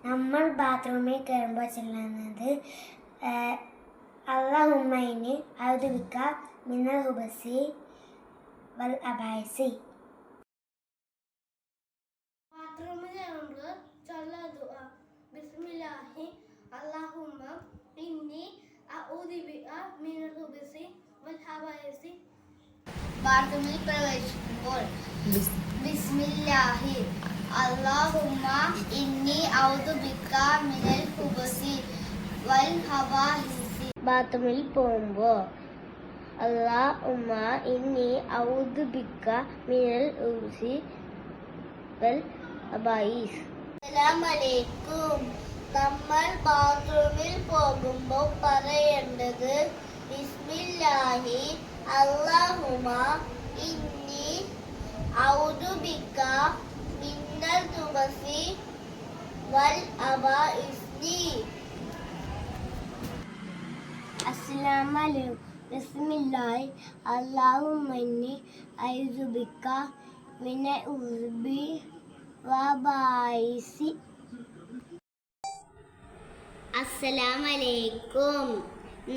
നമ്മൾ ബാത്റൂമിൽ കയറുമ്പോൾ ചെല്ലുന്നത് അല്ലാഹുമ്മ ഇന്നി അഊദു ബിക മിനൽ ഖുബസി വൽ അബായിസി. ബാത്റൂമിൽ കയറുമ്പോൾ ചൊല്ലുന്ന ദുആ ബിസ്മില്ലാഹി അല്ലാഹുമ്മ ഇന്നി അഊദു ബിക മിനൽ ഖുബസി വൽ അബായിസി. ബാത്റൂമിൽ പ്രവേശിക്കുമ്പോൾ ബിസ്മില്ലാഹി അല്ലാഹുമ്മ ഇന്നി അഊദു ബിക മിനൽ ഖുബസി വൽ ഖബായിസി. ബാത്റൂമിൽ പോകുമ്പോൾ അല്ലാഹുമ്മ ഇന്നി അഊദു ബിക മിനൽ ഖുബസി വൽ ഖബായിസ്. അസ്സലാമു അലൈക്കും. നമ്മൾ ബാത്റൂമിൽ പോകുമ്പോൾ പറയേണ്ടത് ബിസ്മില്ലാഹി അല്ലാഹുമ്മ ഇന്നി അഊദു ബിക മിനൽ ഖുബസി വൽ ഖബായിസി. അസ്സലാമു അലൈക്കും. ബിസ്മില്ലാഹി അല്ലാഹുമ്മ ഇന്നി അഊദു ബിക മിനൽ ഖുബസി വൽ ഖബായിസി. അസ്സലാമു അലൈക്കും.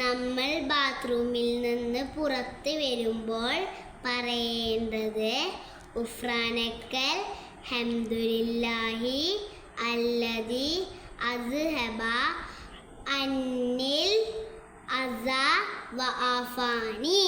നമ്മൾ ബാത്റൂമിൽ നിന്ന് പുറത്ത് വരുമ്പോൾ പറയേണ്ടത് ഗുഫ്രാനക്കൽ ഹംദുലില്ലാഹി അല്ലദി അസ്ഹബ അന്നിൽ അസ വഅഫാനി.